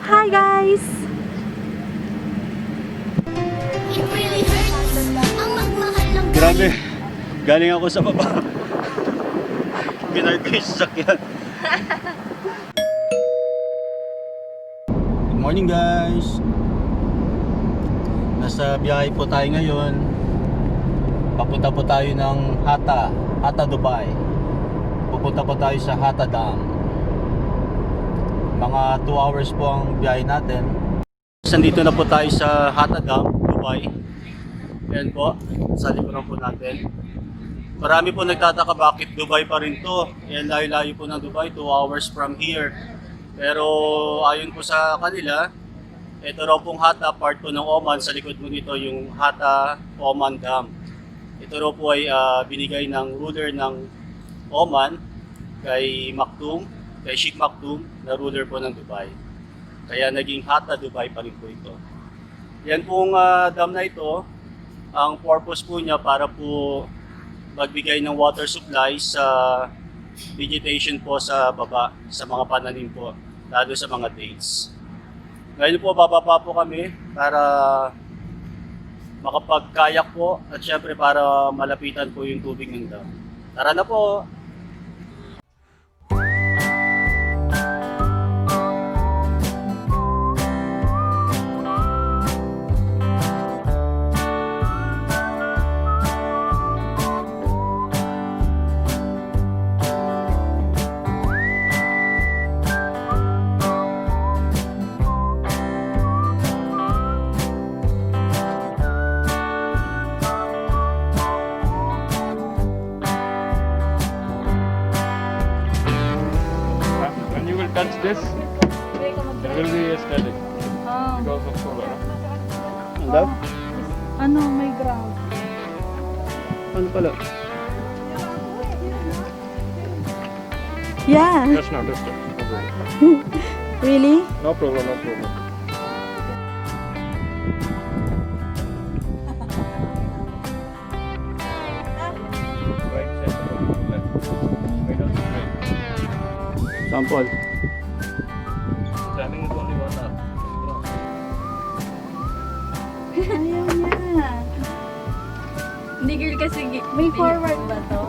Hi guys! Grabe, galing ako sa baba. Pinark ko yung sasakyan. Good morning guys! Nasa biyahe po tayo ngayon. Papunta po tayo ng Hatta Dubai. Pupunta po tayo sa Hatta Dam. Mga 2 hours po ang biyahe natin. Nandito na po tayo sa Hatta Dam, Dubai. Ayan po, sa likuran po natin. Marami po nagtataka bakit Dubai pa rin to. Ayan, layo-layo po ng Dubai, 2 hours from here. Pero ayon po sa kanila, ito raw pong Hatta, part po ng Oman. Sa likod mo nito yung Hatta Oman Dam. Ito raw po ay binigay ng ruler ng Oman kay Sheikh Maktoum, na ruler po ng Dubai. Kaya naging Hatta Dubai pa rin po ito. Yan pong dam na ito, ang purpose po niya para po magbigay ng water supply sa vegetation po sa baba, sa mga pananim po, lalo sa mga dates. Ngayon po bababa po kami para makapag-kayak po at syempre para malapitan po yung tubig ng dam. Tara na po! Touch this, there will be a static because of solar. Ang Ano, may ground. Ano pala? Yeah. Just now, just now. No problem. Really? No problem, no problem. Right, center, left, middle, straight. Sample. Standing is only 1 hour. Ayaw niya. Hindi girl kasi May forward ba to?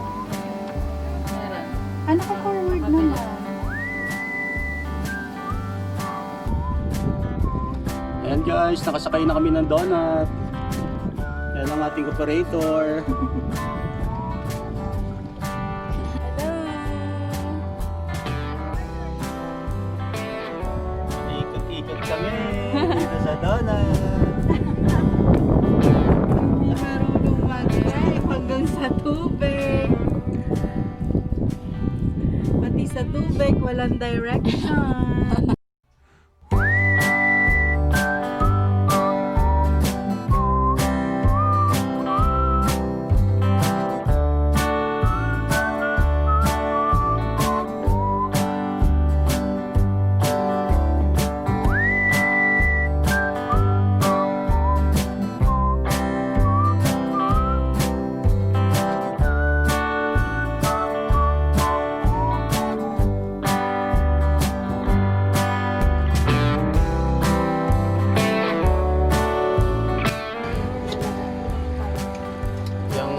meron. Ano ka forward naman? Ayan guys, nakasakay na kami ng donut. Yan ang ating operator. Ikot-ikot kami dito sa donut. Hindi marunong mag-drive hanggang sa tubig. Pati sa tubig, walang direction.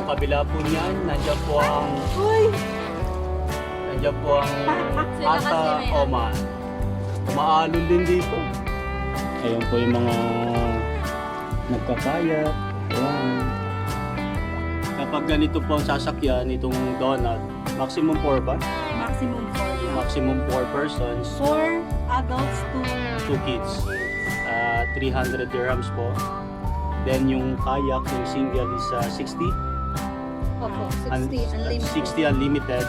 Kabila po niyan, nandiyan po ang Sila kasi Hatta may Oman. Umaalon din dito. Ayan po yung mga nagkakayak. Ayan. Kapag ganito po ang sasakyan, itong donut, maximum 4 ba? Maximum 4. Maximum 4 persons, 4 adults to 2 kids. 300 dirhams po. Then yung kayak, yung single is 60. Opo, 60 unlimited. 60 unlimited.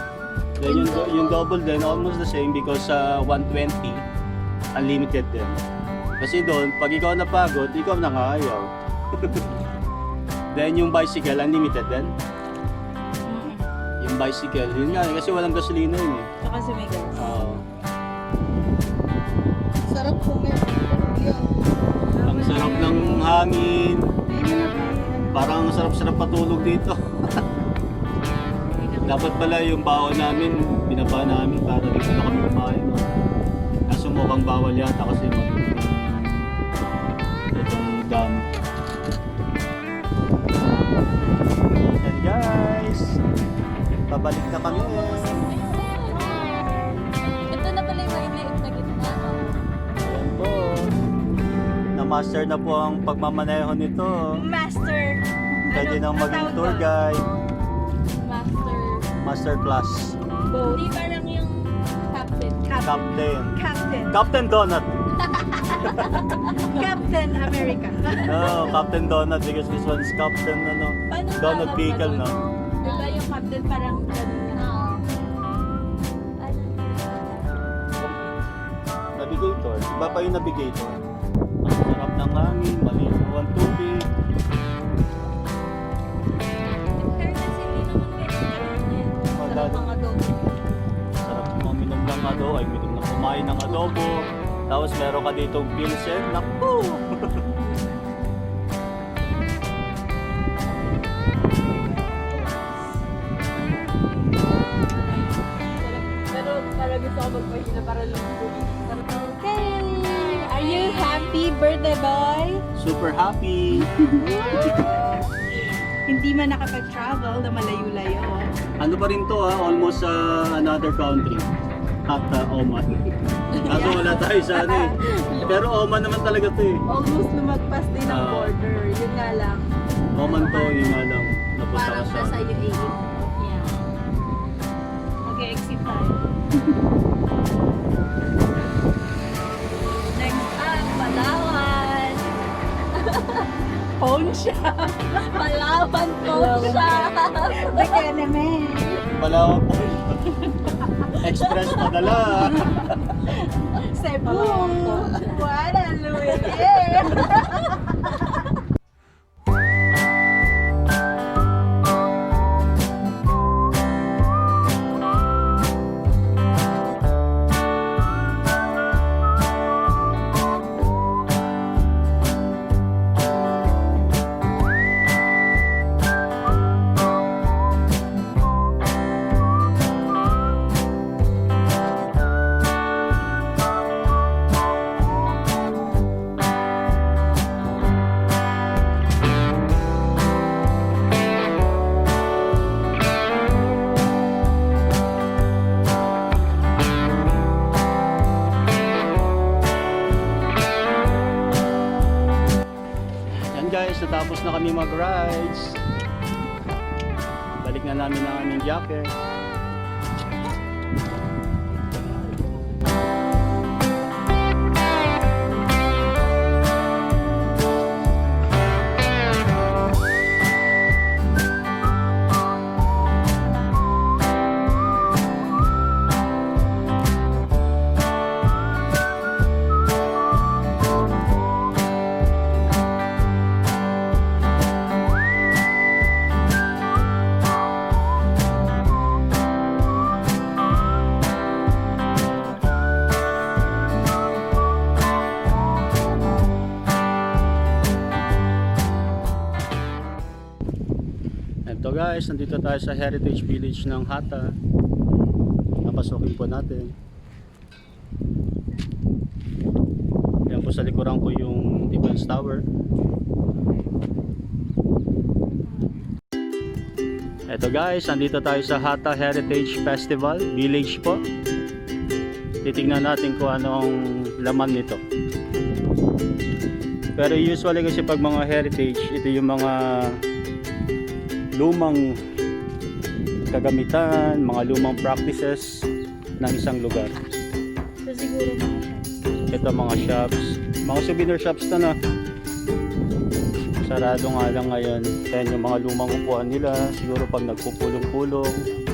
Then yung double din almost the same because 120 unlimited din. Kasi doon, pag ikaw napagod, ikaw nang ayaw. Then yung bicycle unlimited din. Yung bicycle, yun nga kasi walang gasolina yun eh. Saka si may gas. Sarap po meron. Ang sarap ng hangin. Parang sarap-sarap patulog dito. Dapat pala yung baon namin, binaba namin para dito na kami kumain. No? Kaso mukhang bawal yata kasi Dam. And guys, pabalik na kami. Ito na pala yung maliit na gitna. Ayan po. Na-master na po ang pagmamaneho nito. Master. Pwede nang ang maging tawag tour doon? guide. Master. Master class. Boat. Hindi parang yung captain. Captain. Captain. Captain Donut. Captain America. No, Captain Donut because this one's Captain Paano Donut tawag Pickle, ba no? doon? Diba yung captain parang ganun na? Navigator. Iba pa yung navigator. Ang sarap ng hangin, malinaw ang tubig. Sarap ang adobo. Sarap uminom ng ay minom ng kumain ng adobo. Tapos meron ka ditong pilsen. Naku! Pero parang gusto ko magpahila para lumubog. Okay. Are you happy, birthday boy? Super happy! Hindi man nakapag-travel na malayo-layo. Ano pa rin to almost another country. Hatta Oman. Kaso wala tayo sa ano eh. Pero Oman naman talaga to eh. Almost lumagpas din ang border. Yun nga lang. Oman to, yun nga lang. Napunta ka Parang sa... nasa UAE. Yeah. Mag-exit tayo. Next time, Palawan. Phone shop. Palawan po siya. Baka naman. Palawan po. Express padala. Cebu. Guadalupe. Yan guys, natapos na kami mag-rides. Balik na namin ang aming jacket. Ito guys, nandito tayo sa Heritage Village ng Hatta. Napasukin po natin. Yan po sa likuran ko yung Defense Tower. Ito guys, nandito tayo sa Hatta Heritage Festival Village po. Titingnan natin kung anong laman nito. Pero usually kasi pag mga heritage, ito yung mga lumang kagamitan, mga lumang practices ng isang lugar. So siguro mga shops. Ito mga shops, mga souvenir shops na sarado nga lang ngayon. Yan yung mga lumang upuan nila, siguro pag nagpupulong-pulong.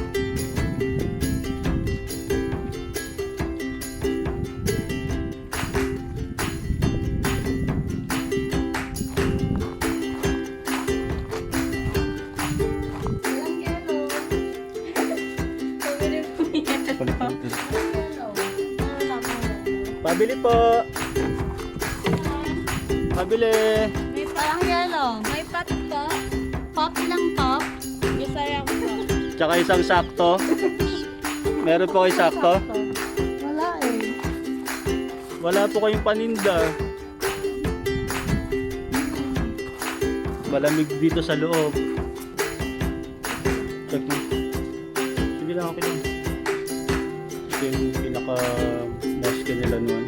Pabili po. Pabili. May parang yellow. May pot po. Pop lang po. Isayang po. Tsaka isang sakto. Meron po kayo sakto? Wala eh. Wala po kayong paninda. Malamig dito sa loob. Check mo. Sige lang, okay lang. Ito yung pinaka-mosque nila noon.